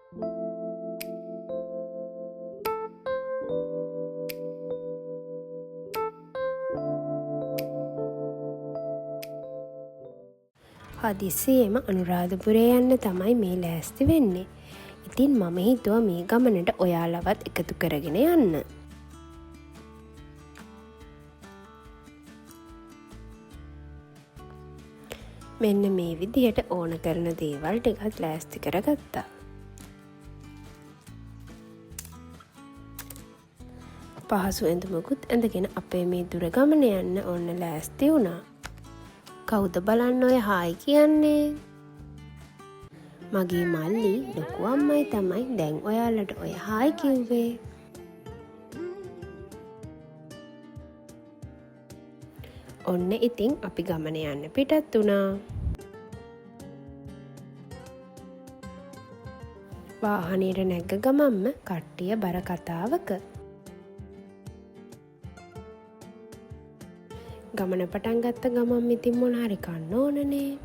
හදිස්සියේම අනුරාධපුරේ යන්න තමයි මේ ලෑස්ති වෙන්නේ. ඉතින් මම හිතුවා මේ ගමනට ඔයාලවත් එකතු කරගෙන යන්න. මෙන්න මේ විදිහට ඕන කරන දේවල් ටිකත් ලෑස්ති කරගත්තා. පහසු ඇඳුමකුත් ඇඳගෙන අපේ මේ දුර ගමන යන්න ඔන්න ලෑස්ති වුණා. කවුද බලන්න ඔය හායි කියන්නේ? මගේ මල්ලි ලොකු අම්මයි තමයි දැන් ඔයාලට ඔය හායි කිව්වේ. ඔන්න ඉතින් අපි ගමන යන්න පිටත් වුණා. වාහනේට නැග්ග ගමන්ම කට්ටිය බර කතාවක. ගමන පටන් ගත්ත ගමන් ඉතින් මොන හරි කන්න ඕනනේ.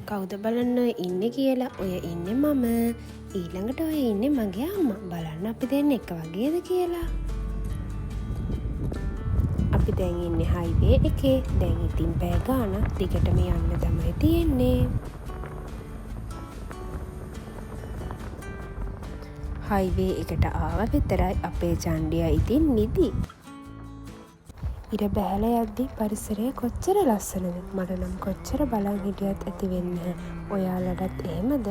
කවුද බලන්න ඔය ඉන්නේ කියලා? ඔය ඉන්නේ මම. ඊළඟට ඔය ඉන්නේ මගේ අම්මා. බලන්න අපි දෙන්න එක වගේද කියලා. අපි දැන් ඉන්නේ හයිවේ එකේ. දැන් ඉතින් පැය ගානක් දිගටම යන්න තමයි තියෙන්නේ. හයිවේ එකට ආව විතරයි අපේ චණ්ඩියා ඉතින් නිදි. ඉර බැහැලා යද්දි පරිසරය කොච්චර ලස්සනද? මට නම් කොච්චර බලන් හිටියත් ඇති වෙන්නේ නැහැ. ඔයාලටත් එහෙමද?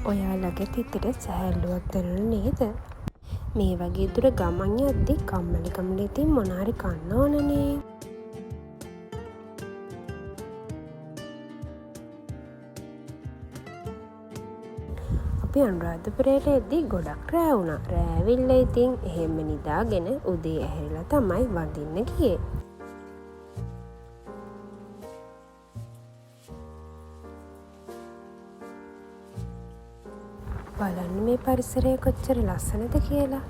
ඔයාලගේ තිතට සැහැල්ලුවක් දැනුණ නේද? මේ වගේ දුර ගමන් යද්දි කම්මැලිකමට ඉතින් මොන හරි කන්න ඕනනේ. අපි අනුරාධපුරයට එද්දි ගොඩක් රෑ වුණා. රෑ ඇවිල්ලා ඉතින් එහෙම නිදාගෙන උදේ ඇහැරිලා තමයි වඳින්න ගියේ. බලන්න මේ පරිසරය කොච්චර ලස්සනද කියලා.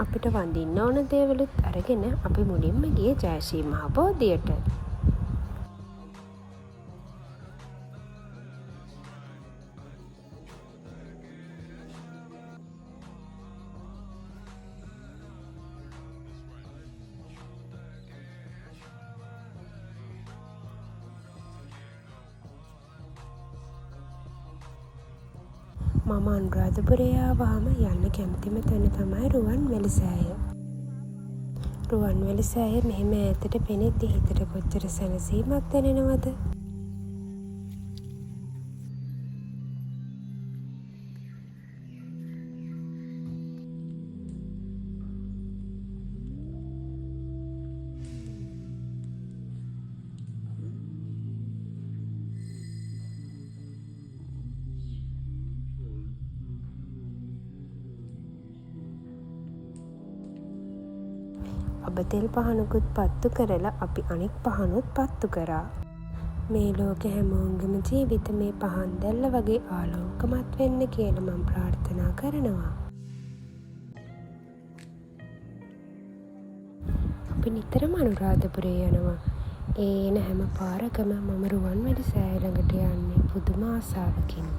අපිට වඳින්න ඕන දේවලුත් අරගෙන අපි මුලින්ම ගියේ ජයශ්‍රී මහ බෝධියට. මම අනුරාධපුරේ ආවහම යන්න කැමතිම තැන තමයි රුවන්වැලි සෑය. රුවන්වැලි සෑය මෙහෙම ඈතට පෙනෙද්දි හිතට කොච්චර සැනසීමක් දැනෙනවද? අබතෙල් පහනකුත් පත්තු කරලා අපි අනෙක් පහනුත් පත්තු කරා. මේ ලෝකෙ හැමෝගෙම ජීවිත මේ පහන් දැල්ල වගේ ආලෝකමත් වෙන්න කියලා මම ප්‍රාර්ථනා කරනවා. අපි නිතරම අනුරාධපුරේ යනවා. ඒන හැම පාරකම මම රුවන්වැලි සෑය ළඟට යන්නේ පුදුම ආසාවකින්.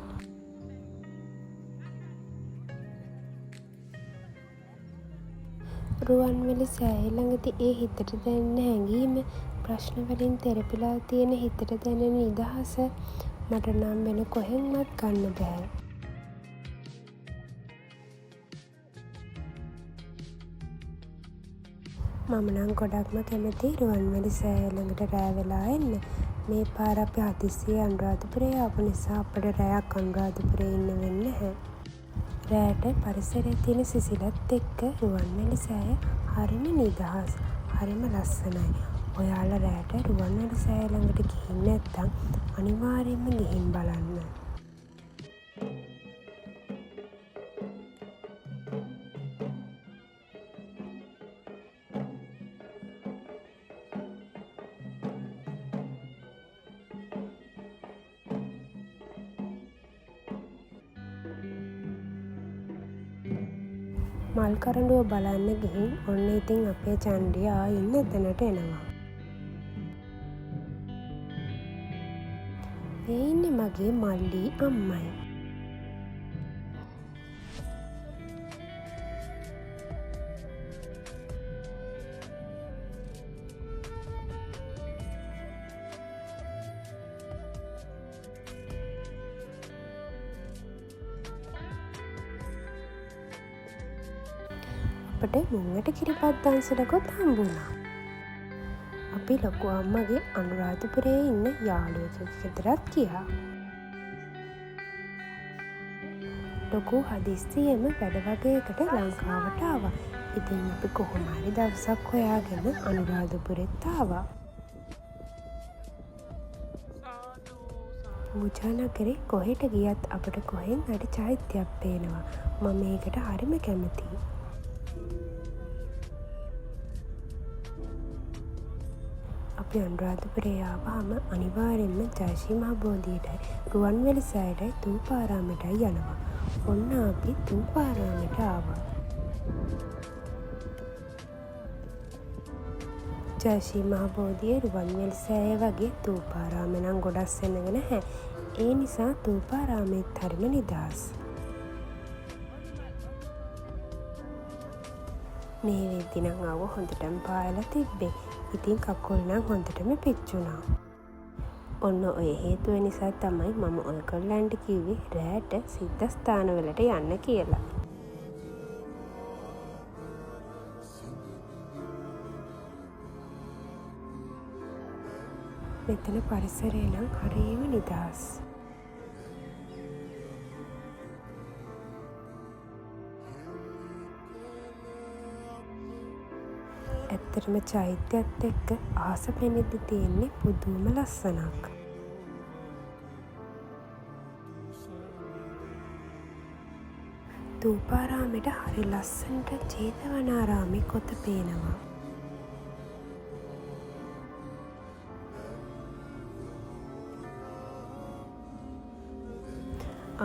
රුවන්වැලි සෑය ළඟදී ඒ හිතට දැනෙන හැඟීම, ප්‍රශ්න වලින් තෙරපිලා තියෙන හිතට දැනෙන නිදහස මට නම් වෙන කොහෙන්වත් ගන්න බෑ. මම නම් ගොඩක්ම කැමති රුවන්වැලි සෑය ළඟට රෑ වෙලා එන්න. මේ පාර අපි හදිස්සියේ අනුරාධපුරේ ආපු නිසා අපට රැයක් අනුරාධපුරේ ඉන්න වෙන්නේ නැහැ. රෑට පරිසරයේ තියෙන සිසිලත් එක්ක රුවන්වැලි සෑය හරිම නිදහස්. හරිම ලස්සනයි. ඔයාලා රෑට රුවන්වැලි සෑය ළඟට ගිහින් නැත්නම් අනිවාර්යයෙන්ම ගිහින් බලන්න. මල් කරඬුව බලන්න ගිහින් ඔන්න ඉතින් අපේ චන්ඩියා ඉන්න තැනට එනවා. මේ ඉන්නේ මගේ මල්ලි අම්මයි. අපට මුංගට කිරිපත් දන්සලකොත් හම්බුණා. අපි ලොකු අම්මගේ අනුරාධපුරයේ ඉන්න යාළුවෙකුගේ ගෙදරත් ගියා. ලොකු හදිස්සියෙම වැඩ වගයකට ලංකාවට ආවා. ඉතින් අපි කොහොම හරි දවසක් හොයාගෙන අනුරාධපුරෙත් ආවා. පූජා නගරේ කොහෙට ගියත් අපට කොහෙන් හරි චෛත්‍යයක් පේනවා. මම මේකට හරිම කැමතියි. අපි අනුරාධපුරේ ආවම අනිවාර්යෙන්ම ජයශ්‍රී මහ බෝධියටයි රුවන්වැලි සෑයටයි ථූපාරාමයටයි යනවා. ඔන්න අපි ථූපාරාමයට ආවා. ජයශ්‍රී මහ බෝධිය රුවන්වැලි සෑය වගේ ථූපාරාම නම් ගොඩක් සෙනග නැහැ. ඒ නිසා ථූපාරාමෙත් හරිම නිදහස්. මේ වෙද්දි නම් ආව හොඳටම පායලා තිබ්බේ. ඉතින් කකුල් නම් හොඳටම පිච්චුණා. ඔන්න ඔය හේතුව නිසා තමයි මම ඔයගොල්ලන්ට කිව්වේ රෑට සිද්ධස්ථානවලට යන්න කියලා. මෙතන පරිසරය නම් හරිම නිදහස්. ඇත්තටම චෛත්‍යයත් එක්ක ආස පෙනෙද්දි තියෙන්නේ පුදුම ලස්සනක්. ථූපාරාමයට හරි ලස්සනට ජේතවනාරාමේ කොත පේනවා.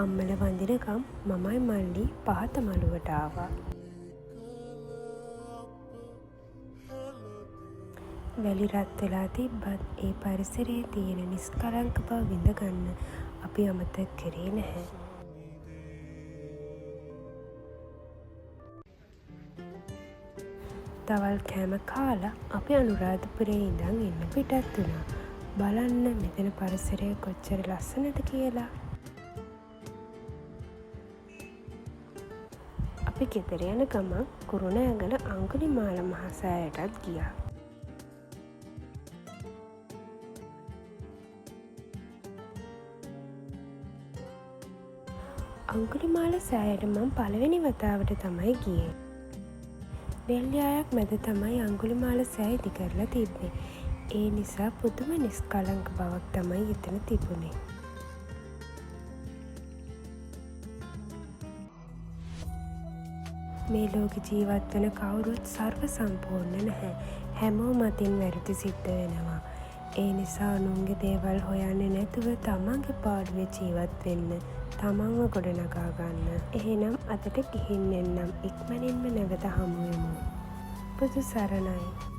අම්මල වඳිනකම් මමයි මල්ලි පහත මළුවට ආවා. වැලි රත් වෙලා තිබ්බත් ඒ පරිසරයේ තියෙන නිස්කලංක බව විඳගන්න අපි අමතක කරේ නැහැ. දවල් කෑම කාලා අපි අනුරාධපුරේ ඉඳන් එන්න පිටත් වුණා. බලන්න මෙතන පරිසරය කොච්චර ලස්සනද කියලා. අපි ගෙදර යන ගමන් කුරුණෑගල අඟුලිමාල මහ සෑයටත් ගියා. අඟුලිමාල සෑයට මම පළවෙනි වතාවට තමයි ගියේ. වෙල්යායක් මැද තමයි අඟුලිමාල සෑය ඉදි කරලා තිබ්බේ. ඒ නිසා පුදුම නිස්කලංක බවක් තමයි එතන තිබුණේ. මේ ලෝකෙ ජීවත් වෙන කවුරුත් සර්ව සම්පූර්ණ නැහැ. හැමෝම අතින් වැරදි සිද්ධ වෙනවා. ඒ නිසා අනුන්ගේ දේවල් හොයන්නේ නැතුව තමන්ගේ පාඩුවේ ජීවත් වෙන්න. තමන්ව ගොඩනගා ගන්න. එහෙනම් අදට ගිහින් එන්නම්. ඉක්මනින්ම නැවත හමු වෙමු. බුදු සරණයි.